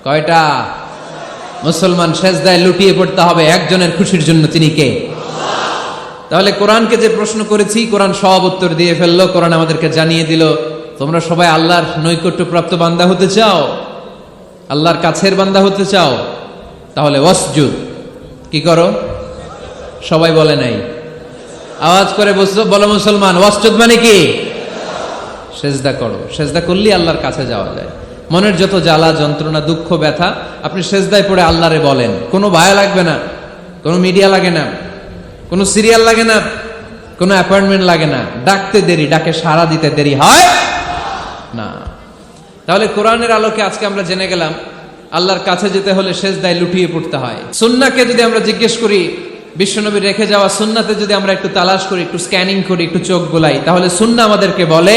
কয়টা? মুসলমান সেজদায় লুটিয়ে পড়তে হবে একজনের খুশির জন্য, তিনি কে? তাহলে কোরআনকে যে প্রশ্ন করেছি, কোরআন সব উত্তর দিয়ে ফেললো। কোরআন আমাদেরকে জানিয়ে দিল, তোমরা সবাই আল্লাহর নৈকট্যপ্রাপ্ত বান্দা হতে চাও, আল্লাহর কাছের বান্দা হতে চাও, তাহলে ওয়াসজুদ, কি করো? সবাই বলে নাই, আওয়াজ করে বলো মুসলমান, ওয়াসজুদ মানে কি? সেজদা করো। সেজদা করলে আল্লাহর কাছে যাওয়া যায়। মনের যত জ্বালা যন্ত্রণা দুঃখ ব্যথা আপনি সেজদায় পড়ে আল্লাহরে বলেন। কোনো ভায়া লাগবে না, কোনো মিডিয়া লাগে না, কোনো সিরিয়াল লাগে না, কোনো অ্যাপয়েন্টমেন্ট লাগে না। ডাকতে দেরি, ডাকে সাড়া দিতে দেরি হয় না। তাহলে কোরআনের আলোকে আজকে আমরা জেনে গেলাম আল্লাহর কাছে যেতে হলে সেজদায় লুটিয়ে পড়তে হয়। সুন্নাহকে যদি আমরা জিজ্ঞেস করি বিশ্বনবীর রেখে যাওয়া সুন্নাতে যদি আমরা একটু তালাশ করি, একটু স্ক্যানিং করি, একটু চোখ গোলাই, তাহলে সুন্নাহ আমাদেরকে বলে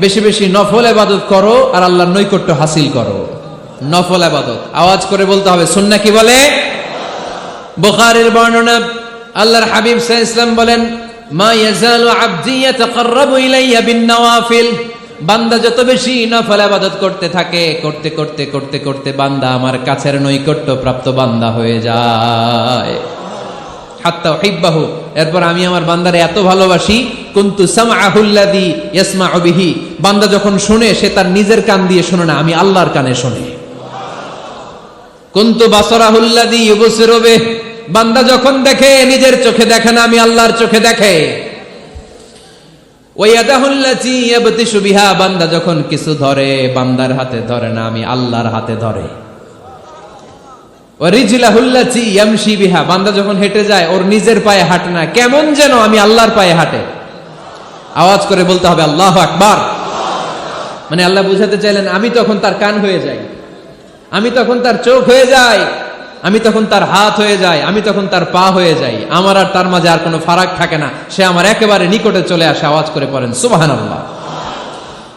বেশি বেশি নফল ইবাদত করো আর আল্লাহর নৈকট্য হাসিল করো। নফল ইবাদত আওয়াজ করে বলতে হবে। সুন্নাহ কি বলে? বুখারীর বর্ণনা, আল্লাহর হাবিব সাল্লাল্লাহু আলাইহি ওয়াসাল্লাম বলেন, মা ইয়াজালু আবদি ইয়াতাকাররাবু ইলাইয়া বিন নওয়াফিল, বান্দা যত বেশি নফল ইবাদত করতে থাকে, করতে করতে করতে করতে বান্দা আমার কাছের নৈকট্য প্রাপ্ত বান্দা হয়ে যায়। হাত্তা উহিব্বাহু, এরপর আমি আমার বান্দারে এত ভালোবাসি, কুনতু সামআহুল্লাযী ইয়াসমাউ বিহি, বান্দা যখন শুনে সে তার নিজের কান দিয়ে শুনে না, আমি আল্লাহর কানে শুনে। কুনতু বাসারাহুল্লাযী ইউবসিরু বিহি, বান্দা যখন দেখে নিজের চোখে দেখে না, আমি আল্লাহর চোখে দেখে। ওয়ায়াদাহুল্লাতী ইয়াবতিশু বিহা, বান্দা যখন কিছু ধরে বান্দার হাতে ধরে না, আমি আল্লাহর হাতে ধরে। ওয়ারিজলাহুল্লাতী ইয়ামশি বিহা, বান্দা যখন হেঁটে যায় ওর নিজের পায়ে হাঁটে না, কেমন যেন আমি আল্লাহর পায়ে হাঁটে। আওয়াজ করে বলতে হবে আল্লাহু আকবার। মানে আল্লাহ বুঝাতে চাইলেন আমি তখন তার কান হয়ে যাই, আমি তখন তার চোখ হয়ে যাই, আমি তখন তার হাত হয়ে যাই, আমি তখন তার পা হয়ে যাই, আমার আর তার মাঝে আর কোনো ফারাক থাকে না, সে আমার একেবারে নিকটে চলে আসে। আওয়াজ করে পড়েন সুবহানাল্লাহ।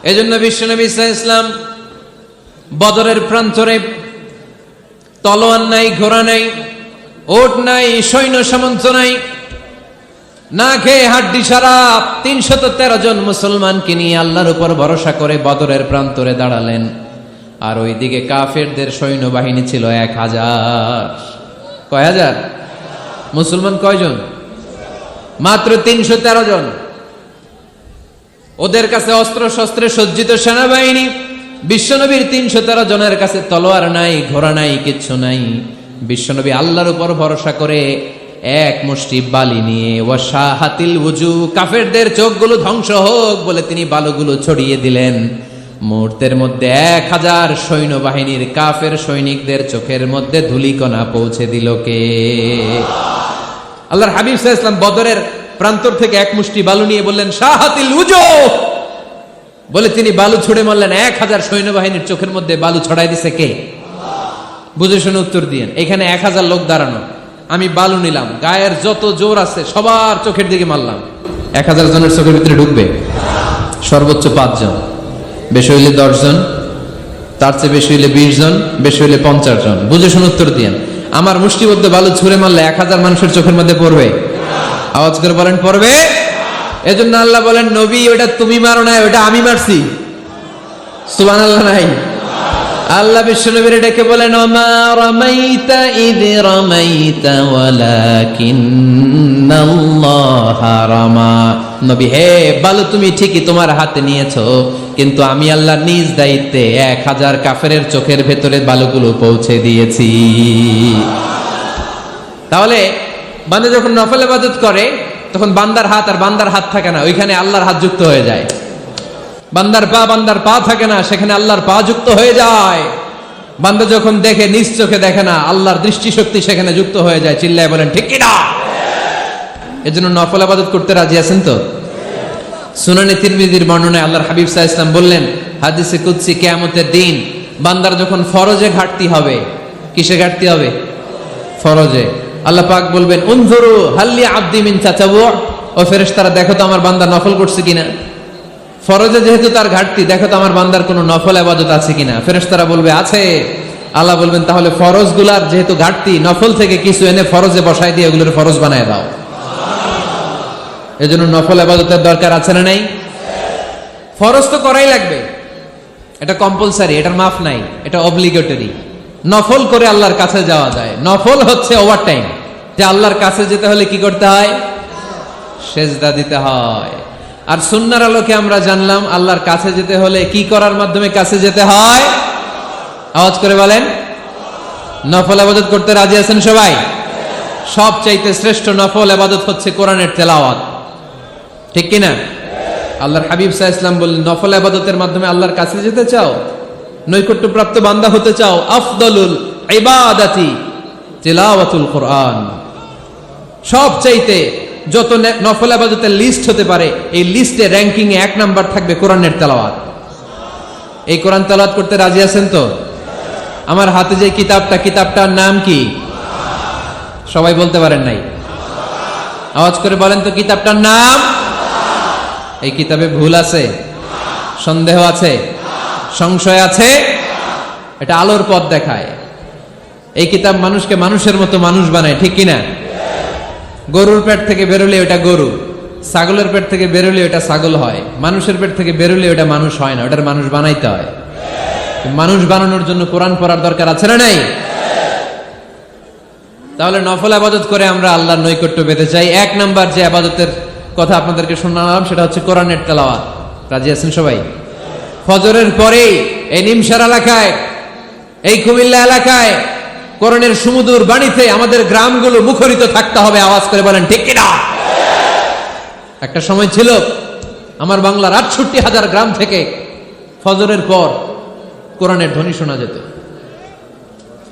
এজন্য বিশ্বনবী সাল্লাল্লাহু আলাইহি ওয়াসাল্লাম বদরের প্রান্তরে তলোয়ার নাই, ঘোড়া নাই, ওট নাই, সৈন্য সামন্ত নাই, না খেয়ে হাড্ডি সারা 313 জন মুসলমানকে নিয়ে আল্লাহর উপর ভরসা করে বদরের প্রান্তরে দাঁড়ালেন। আর ওইদিকে কাফেরদের সৈন্যবাহিনী ছিল 1000। কয় হাজার? মুসলমান কয়জন? মাত্র 313 জন। ওদের কাছে অস্ত্র শস্ত্রে সজ্জিত সেনাবাহিনী, বিশ্বনবীর 313 জনের কাছে তলোয়ার নাই, ঘোড়া নাই, কিচ্ছু নাই। বিশ্বনবী আল্লাহর উপর ভরসা করে এক মুষ্টি বালি নিয়ে, ওয়াশাহাতিল ওযু, কাফেরদের চোখগুলো ধ্বংস হোক বলে তিনি বালুগুলো ছড়িয়ে দিলেন। মুহূর্তের মধ্যে 1000 সৈন্যবাহিনীর কাফের সৈনিকদের চোখের মধ্যে ধূলিকণা পৌঁছে দিল কে? আল্লাহর হাবিব সাল্লাল্লাহু আলাইহি ওয়াসাল্লাম বদরের প্রান্তর থেকে এক মুষ্টি বালু নিয়ে বললেন শাহাতিল ওযু, বলে তিনি বালু ছুড়ে মারলেন। 1000 সৈন্যবাহিনীর চোখের মধ্যে বালু ছড়াই দিছে কে? বুঝে শুনে উত্তর দিয়েন। এখানে 1000 লোক দাঁড়ানো, আমি বালু নিলাম, গায়ের যত জোর আছে সবার চোখের দিকে মারলাম। 1000 জনের চোখের ভিতরে ঢুকবে? সর্বোচ্চ 5 জন, বেশি হইলে 10 জন, তার চেয়ে বেশি হইলে 20 জন, বেশি হইলে 50 জন। বুঝে শুনে উত্তর দিয়েন। আমার মুষ্টিবদ্ধ বালু ছুঁড়ে মারলে 1000 মানুষের চোখের মধ্যে পড়বে? আওয়াজ করে বলেন পড়বে। এজন্য আল্লাহ বলেন নবী ওটা তুমি মারো না, ওটা আমি মারছি। সুবহানাল্লাহ নাই? আল্লাহ বিশ্বনবীর ডেকে বলেন ওমা রামাইতা ইয রামাইতা ওয়ালাকিন্নাল্লাহা রামা। নবী হে, বালু তুমি ঠিকই তোমার হাতে নিয়েছো, কিন্তু আমি আল্লাহ নিজ দায়িত্বে 1000 কাফেরের চোখের ভেতরে বালুগুলো পৌঁছে দিয়েছি। তাহলে বান্দা যখন নফল ইবাদত করে তখন বান্দার হাত আর বান্দার হাত থাকে না, ওইখানে আল্লাহর হাত যুক্ত হয়ে যায়। বান্দার পা থাকে না, সেখানে আল্লাহর পা যুক্ত হয়ে যায়। বান্দা যখন দেখে নিজ চোখে দেখে না, আল্লাহর দৃষ্টিশক্তি সেখানে যুক্ত হয়ে যায়। চিল্লায় বলেন ঠিক কি না? এজন্য নফল ইবাদত করতে রাজি আছেন তো? সুনানে তিরমিজির বর্ণনায় আল্লাহর হাবিব সাল্লাল্লাহু আলাইহি ওয়াসাল্লাম বললেন হাদিসে কুদসি, কিয়ামতের দিন বান্দার যখন ফরজে ঘাটতি হবে, কিসে ঘাটতি হবে? ফরজে। আল্লাহ পাক বলবেন উনজুরু হাল্লি আবদি মিন তাতাওয়ু, ও ফেরেশতারা দেখো তো আমার বান্দা নফল করছে কিনা। ফরজে যেহেতু তার ঘাটতি, দেখো তো আমার বান্দার কোনো নফল ইবাদত আছে কিনা। ফেরেশতারা বলবে আছে। আল্লাহ বলবেন তাহলে ফরজগুলার যেহেতু ঘাটতি, নফল থেকে কিছু এনে ফরজে বসাই দিয়ে ওগুলোর ফরজ বানায় দাও। এজন্য নফল ইবাদতের দরকার আছে না নাই? ফরজ তো করাই লাগবে, এটা কম্পালসারি, এটার মাফ নাই, এটা অব্লিগেটরি। নফল করে আল্লাহর কাছে যাওয়া যায়। নফল হচ্ছে ওভারটাইম, যে আল্লাহর কাছে যেতে হলে কি করতে হয়? সেজদা দিতে হয়। আর সুন্নাহর আলোকে আমরা জানলাম আল্লাহর কাছে যেতে হলে কি করার মাধ্যমে কাছে যেতে হয়? আওয়াজ করে বলেন নফল ইবাদত করতে রাজি আছেন সবাই? সবচাইতে শ্রেষ্ঠ নফল ইবাদত হচ্ছে কোরআনের তেলাওয়াত, ঠিক কি না? আল্লাহর হাবিব সাল্লাল্লাহু আলাইহি ওয়াসাল্লাম বললেন নফল ইবাদতের মাধ্যমে আল্লাহর কাছে যেতে চাও, নৈকট্যপ্রাপ্ত বান্দা হতে চাও, আফদলুল ইবাদাতি তিলাওয়াতুল কোরআন। সবচাইতে যত নফল ইবাদতের লিস্ট হতে পারে, এই লিস্টে র‍্যাঙ্কিং এ 1 নাম্বার থাকবে কোরআনের তেলাওয়াত। এই কোরআন তেলাওয়াত করতে রাজি আছেন তো? আমার হাতে যে কিতাবটার নাম কি? সবাই বলতে পারেন নাই? আওয়াজ করে বলেন তো কিতাবটার নাম? এই কিতাবে ভুল আছে? সন্দেহ আছে? সংশয় আছে? এটা আলোর পথ দেখায়। এই কিতাব মানুষকে মানুষের মতো মানুষ বানায়, ঠিক কিনা? গরুর পেট থেকে বেরোলে ওটা গরু, ছাগলের পেট থেকে বেরোলে ওটা ছাগল হয়, মানুষের পেট থেকে বেরোলে ওটা মানুষ হয় না, ওটার মানুষ বানাইতে হয়। মানুষ বানানোর জন্য কোরআন পড়ার দরকার আছে না নাই? তাহলে নফল আবাদত করে আমরা আল্লাহর নৈকট্য পেতে চাই। এক নাম্বার যে আবাদতের কথা আপনাদেরকে শোনালাম সেটা হচ্ছে কোরআনের তেলাওয়াত। রাজি আছেন সবাই? ফজরের পরেই এই নিমসার এলাকায়, এই কুমিল্লা এলাকায় কোরআনের সুমধুর বাণীতে আমাদের গ্রামগুলো মুখরিত থাকতে হবে। আওয়াজ করে বলেন ঠিক কিনা? একটা সময় ছিল আমার বাংলার ৬৮,০০০ গ্রাম থেকে ফজরের পর কোরআনের ধ্বনি শোনা যেত।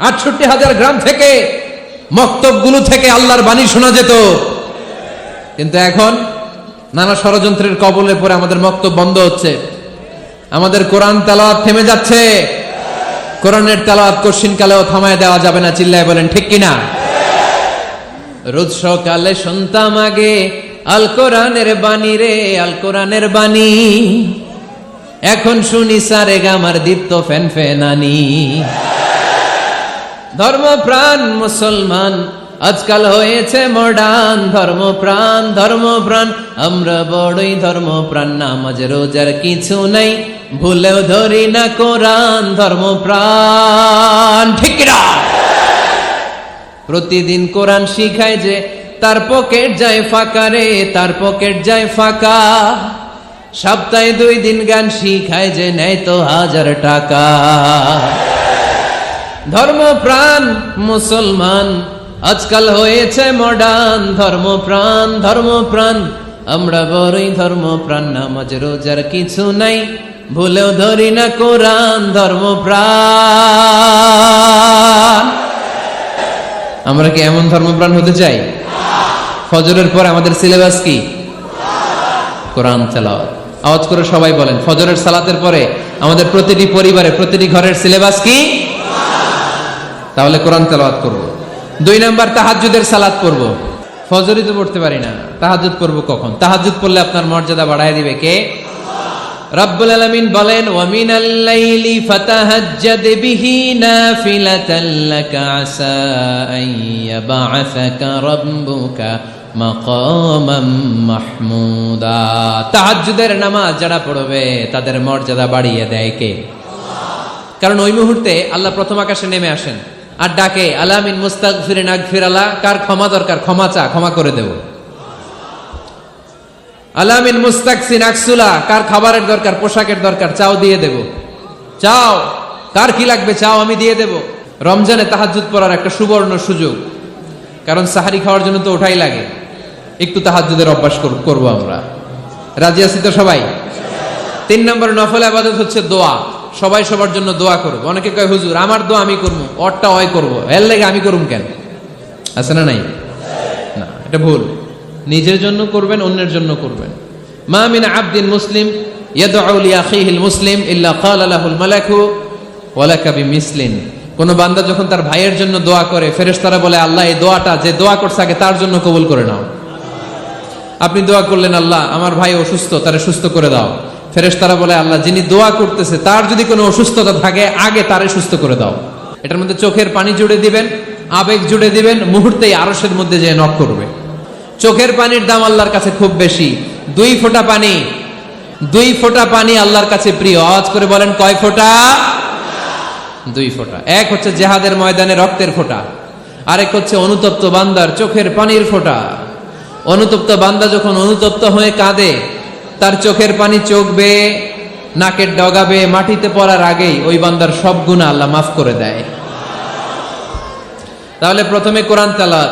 ৬৮,০০০ গ্রাম থেকে মক্তবগুলো থেকে আল্লাহর বাণী শোনা যেত। কিন্তু এখন নানা ষড়যন্ত্রের কবলে পড়ে আমাদের মক্তব বন্ধ হচ্ছে, আমাদের কোরআন তেলাওয়াত থেমে যাচ্ছে। কোরআনের তেলাওয়াত কশিন কালেও থামায় দেওয়া যাবে না। চিল্লায় বলেন ঠিক কিনা? রোজ সকালে শুনতাম আগে আল কোরআনের বাণী রে, আল কোরআনের বাণী। এখন শুনি সারে গামার দীপ্ত ফ্যান ফেনানি। ধর্মপ্রাণ মুসলমান আজকাল হয়েছে মডার্ন। ধর্মপ্রাণ ধর্মপ্রাণ আমরা বড়ই ধর্মপ্রাণ। নামাজ রোজার কিছু নাই, ভুলেও ধরি না কোরআন। ধর্মপ্রাণ ঠিক কিনা? প্রতিদিন কোরআন শিখায় যে তার পকেট যায় ফাঁকা রে, তার পকেট যায় ফাঁকা। সপ্তাহে 2 দিন গান শিখায় যে নেয় তো 1000 টাকা। ধর্মপ্রাণ মুসলমান আজকাল হয়েছে মডার্ন। ধর্মপ্রাণ ধর্মপ্রাণ আমরা বড়ই ধর্মপ্রাণ। নামাজ রোজার কিছু নাই, ভুলেও ধরি না কোরআন। ধর্মপ্রাণ। আমরা কি এমন ধর্মপ্রাণ হতে চাই? ফজরের পর আমাদের সিলেবাস কি? কোরআন তেলাওয়াত। আওয়াজ করে সবাই বলেন, ফজরের সালাতের পরে আমাদের প্রতিটি পরিবারে, প্রতিটি ঘরের সিলেবাস কি? তাহলে কোরআন তেলাওয়াত করব। 2 নাম্বার তাহাজ্জুদের সালাত পড়ব। ফজরই তো পড়তে পারি না, তাহাজ্জুদ পড়ব কখন? তাহাজ্জুদ পড়লে আপনার মর্যাদা বাড়ায় দিবে কে? রব্বুল আলামিন বলেন, ওয়া মিনাল লাইলি ফাতাহাজ্জাদ বিহি নাফিলাতান লাকা আসা আন ইয়াবআসাকা রাব্বুকা মাকামাম মাহমুদা। তাহাজ্জুদের নামাজ যারা পড়বে তাদের মর্যাদা বাড়িয়ে দেয় কে? কারণ ওই মুহূর্তে আল্লাহ প্রথম আকাশে নেমে আসেন আর ডাকে, আলা মিন মুস্তাগফিরিন আগফিরালা। কার ক্ষমা দরকার? ক্ষমা চা, ক্ষমা করে দেব। আলা মিন মুস্তাকসিন আকসুলা। কার খাবারের দরকার? পোশাকের দরকার? চাও, দিয়ে দেব। চাও, কার কি লাগবে? চাও, আমি দিয়ে দেব। রমজানে তাহাজ্জুদ পড়ার একটা সুবর্ণ সুযোগ, কারণ সাহারি খাওয়ার জন্য তো ওঠাই লাগে। একটু তাহাজ্জুদের অভ্যাস করব আমরা। রাজি আছি তো সবাই? 3 নম্বর নফল ইবাদত হচ্ছে দোয়া। সবাই সবার জন্য দোয়া করব। অনেকে কয়, হুজুর আমার দোয়া আমি করবো, ওরটা ওই করবো, এর লাগে আমি করুম কেন? আছে না নাই? না, এটা ভুল। নিজের জন্য করবেন, অন্যের জন্য করবেন। মা মিন আবদিন মুসলিম ইয়াদউ লি আখিহিল মুসলিম ইল্লা ক্বালা লাহুল মালাকু ওয়া লাকা বিমিসলিন। কোন বান্দা যখন তার ভাইয়ের জন্য দোয়া করে, ফেরেশতারা বলে, আল্লাহ এই দোয়াটা যে দোয়া করছে আগে তার জন্য কবুল করে নাও। আপনি দোয়া করলেন, আল্লাহ আমার ভাই অসুস্থ, তারে সুস্থ করে দাও। ফেরেশতারা বলে, আল্লাহ যিনি দোয়া করতেছে তার যদি কোনো অসুস্থতা থাকে আগে তারে সুস্থ করে দাও। এটার মধ্যে চোখের পানি জুড়ে দিবেন, আবেগ জুড়ে দিবেন, মুহূর্তেই আরশের মধ্যে যে নক করবে। চোখের পানির দাম আল্লাহর কাছে খুব বেশি। 2 ফোঁটা পানি, 2 ফোঁটা পানি আল্লাহর কাছে প্রিয়। আওয়াজ করে বলেন, কয় ফোঁটা? 2 ফোঁটা। এক হচ্ছে জিহাদের ময়দানে রক্তের ফোঁটা, আরেক হচ্ছে অনুতপ্ত বান্দার চোখের পানির ফোঁটা। অনুতপ্ত বান্দা যখন অনুতপ্ত হয়ে কাঁদে, তার চোখের পানি চোখ বেয়ে নাকের ডগাবে মাটিতে পড়ার আগেই ওই বান্দার সব গুনাহ আল্লাহ মাফ করে দেয়। তাহলে প্রথমে কোরআন তেলাওয়াত,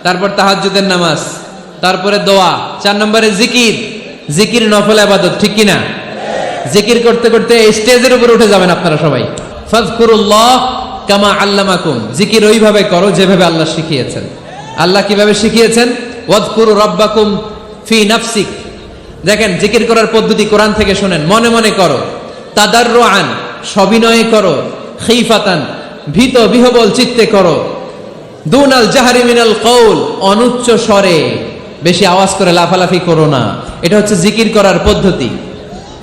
তারপর তাহাজ্জুদের নামাজ, তারপরে দোয়া, 4 নম্বরে জিকির। জিকির নফল ইবাদত, ঠিক কিনা? জিকির করতে করতে স্টেজের উপর উঠে যাবেন আপনারা সবাই। ফাযকুরুল্লাহ কামা আল্লামাকুম। জিকির ওইভাবে করো যেভাবে আল্লাহ শিখিয়েছেন। আল্লাহ কিভাবে শিখিয়েছেন? ওয়াযকুরু রাব্বাকুম ফি নাফসিক। দেখেন, জিকির করার পদ্ধতি কোরআন থেকে শোনেন। মনে মনে করো, তাদাররুআন সবিনয়ে করো, খিফাতান ভীত বিহবল চিত্তে করো, দুনাল জাহরি মিনাল কওল অনুচ্চ স্বরে, বেশি আওয়াজ করে লাফালাফি করো না। এটা হচ্ছে জিকির করার পদ্ধতি।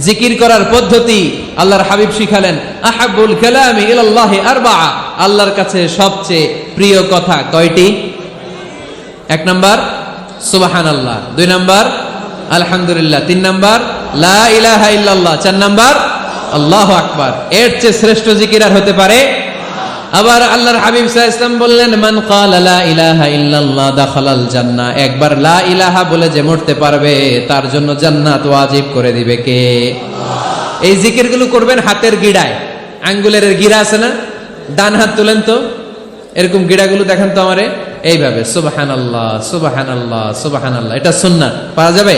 জিকির করার পদ্ধতি আল্লাহর হাবিব শিখালেন, আহাব্বুল কালামি ইলাল্লাহি আরবাআ, আল্লাহর কাছে সবচেয়ে প্রিয় কথা কয়টি? 1 নাম্বার সুবহানাল্লাহ, 2 নাম্বার আলহামদুলিল্লাহ, 3 নাম্বার লা ইলাহা ইল্লাল্লাহ, 4 নাম্বার আল্লাহু আকবার। এর চেয়ে শ্রেষ্ঠ জিকির আর হতে পারে? আবার আল্লাহর হাবিব সাল্লাল্লাহু আলাইহি ওয়াসাল্লাম বললেন, মান ক্বালা লা ইলাহা ইল্লাল্লাহ দাখালাল জান্নাহ, একবার লা ইলাহা বলে যে মরতে পারবে তার জন্য জান্নাত ওয়াজিব করে দিবে কে? আল্লাহ। এই জিকিরগুলো করবেন হাতের গিড়ায়, আঙ্গুলের গিড়া আছে না, ডান হাত তুলেন তো, এরকম গিড়াগুলো দেখেন তো আমারে, এইভাবে সুবহানাল্লাহ সুবহানাল্লাহ সুবহানাল্লাহ, এটা সুন্নাত, পারা যাবে?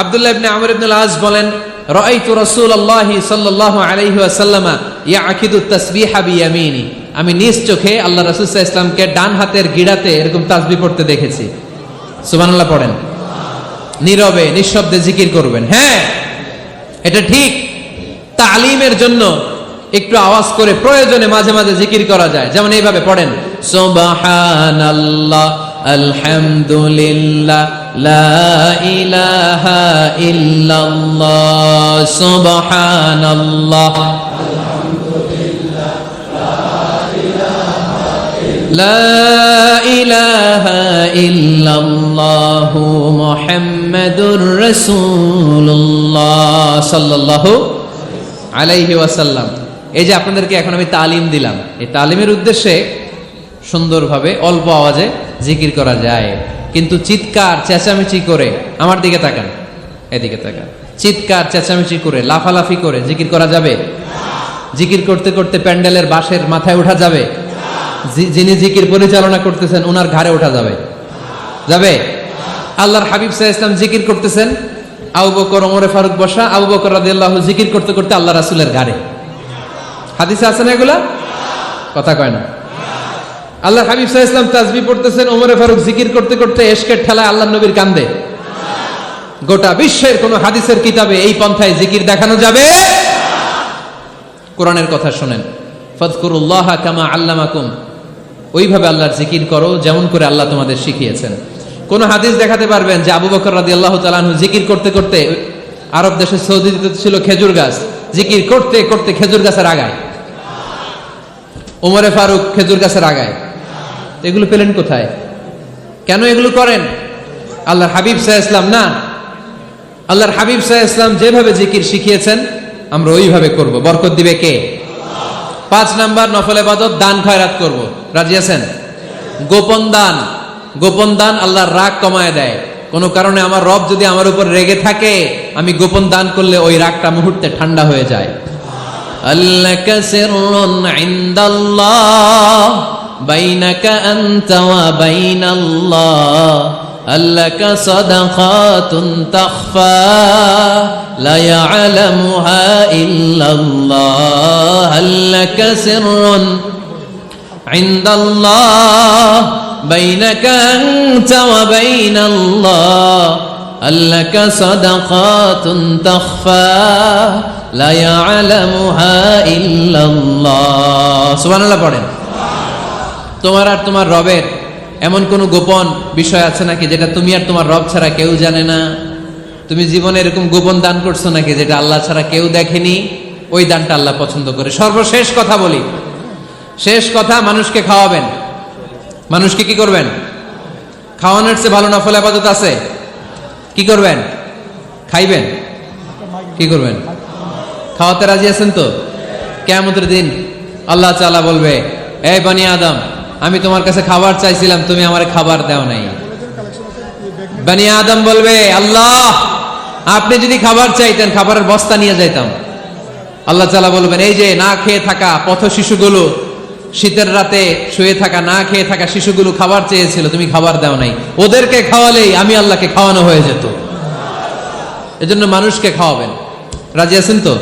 আব্দুল্লাহ ইবনে আমর ইবনে আল-আস বলেন, রাআইতু রাসূলুল্লাহি সাল্লাল্লাহু আলাইহি ওয়াসাল্লাম ইয়াকিদু তাসবিহা বিয়ামিনি, আমি নিজ চোখে আল্লাহ রাসূল সাল্লাল্লাহু আলাইহি ওয়াসাল্লামকে ডান হাতের গিড়াতে এরকম তাসবিহ পড়তে দেখেছি। সুবহানাল্লাহ পড়েন, নীরবে নিঃশব্দে জিকির করবেন। হ্যাঁ, এটা ঠিক। তালিমের জন্য একটু আওয়াজ করে প্রয়োজনে মাঝে মাঝে জিকির করা যায়, যেমন এইভাবে পড়েন, সুবহানাল্লাহ আলহামদুলিল্লাহ লা ইলাহা ইল্লাল্লাহ, সুবহানাল্লাহ লা ইলাহা ইল্লাল্লাহ মুহাম্মাদুর রাসূলুল্লাহ সাল্লাল্লাহু আলাইহি ওয়াসাল্লাম। এই যে আপনাদেরকে এখন আমি তালিম দিলাম, এই তালিমের উদ্দেশ্যে সুন্দরভাবে অল্প আওয়াজে জিকির করা যায়, কিন্তু চিৎকার চেঁচামেচি করে, আমার দিকে তাকান, এদিকে তাকান, চিৎকার চেঁচামেচি করে লাফালাফি করে জিকির করা যাবে? জিকির করতে করতে প্যান্ডেলের বাঁশের মাথায় ওঠা যাবে? যিনি জিকির পরিচালনা করতেছেন ওনার ঘাড়ে ওঠা যাবে? যাবে? আল্লাহর হাবিব সাল্লাল্লাহু আলাইহি ওয়াসাল্লাম জিকির করতেছেন, আবু বকর ওমর ফারুক বসা, আবু বকর রাদিয়াল্লাহু জিকির করতে করতে আল্লাহ রাসূলের ঘাড়ে। হাদিসে আছে না এগুলা? কথা কয় না। আল্লাহর হাবিব সাল্লাল্লাহু আলাইহি ওয়াসাল্লাম তাসবিহ পড়তেছেন, ওমর ফারুক জিকির করতে করতে ইশকের ঠেলায় আল্লাহর নবীর কান্দে। গোটা বিশ্বের কোন হাদিসের কিতাবে এই পন্থায় জিকির দেখানো যাবে? কোরআনের কথা শুনেন, ফাযকুরুল্লাহা কামা আল্লামাকুম, ওইভাবে আল্লাহর জিকির করো যেমন করে আল্লাহ তোমাদের শিখিয়েছেন। কোন হাদিস দেখাতে পারবেন যে আবু বকর রাদিয়াল্লাহু তাআলা আনহু জিকির করতে করতে, আরব দেশে সৌদিতে ছিল খেজুর গাছ, জিকির করতে করতে খেজুর গাছের আগায়, ওমরে ফারুক খেজুর গাছের আগায়, এগুলো পেলেন কোথায়? কেন এগুলো করেন? আল্লাহর হাবিব সাল্লাল্লাহু আলাইহি ওয়াসাল্লাম না, আল্লাহর হাবিব সাল্লাল্লাহু আলাইহি ওয়াসাল্লাম যেভাবে জিকির শিখিয়েছেন আমরা ওইভাবে করব। বরকত দিবে কে? 5 নাম্বার নফল ইবাদত, দান খয়রাত করব। রাজি আছেন? গোপন দান, গোপন দান আল্লাহর রাগ কমায় দেয়। কোন কারণে আমার রব যদি আমার উপর রেগে থাকে, আমি গোপন দান করলে ওই রাগটা মুহূর্তে ঠান্ডা হয়ে যায়। আল্লাকা সিররুন ইনদাল্লাহ বাইনাকা আনতা ওয়া বাইনাল্লাহ, আল্লাকা সাদাকাতুন তাখফা লা ইয়ালামুহা ইল্লাল্লাহ, আল্লাকা সিররুন ইনদাল্লাহ বাইনাকা আনতা ওয়া বাইনাল্লাহ, আল্লাকা সাদাকাতুন তাখফা লা ইয়ালামুহা ইল্লাল্লাহ। সুবহানাল্লাহ পড়েন। তোমার আর তোমার রবের এমন কোন গোপন বিষয় আছে নাকি যেটা তুমি আর তোমার রব ছাড়া কেউ জানে না? তুমি জীবনে এরকম গোপন দান করছো নাকি যেটা আল্লাহ ছাড়া কেউ দেখেনি? ওই দানটা আল্লাহ পছন্দ করে। সর্বশেষ কথা বলি, শেষ কথা, মানুষকে খাওয়াবেন। মানুষকে কি করবেন? খাওয়ানোর চেয়ে ভালো নফল ইবাদত আছে? কি করবেন? খাইবেন। কি করবেন? খাওয়াতে রাজি আছেন তো? কিয়ামতের দিন আল্লাহ তাআলা বলবে, এই বনি আদম, আমি তোমার কাছে খাবার চাইছিলাম, তুমি আমারে খাবার দাও নাই। বনি আদম বলবে, আল্লাহ আপনি যদি খাবার চাইতেন খাবারের বস্তা নিয়ে যাইতাম। আল্লাহ তাআলা বলবেন, এই যে না খেয়ে থাকা পথ শিশুগুলো, শীতের রাতে শুয়ে থাকা না খেয়ে থাকা শিশুগুলো খাবার চেয়েছিল, তুমি খাবার দাও নাই, ওদেরকে খাওয়ালেই আমি আল্লাহকে খাওয়ানো হয়ে যেত। এজন্য মানুষকে খাওয়াবেন। রাজি আছেন তো?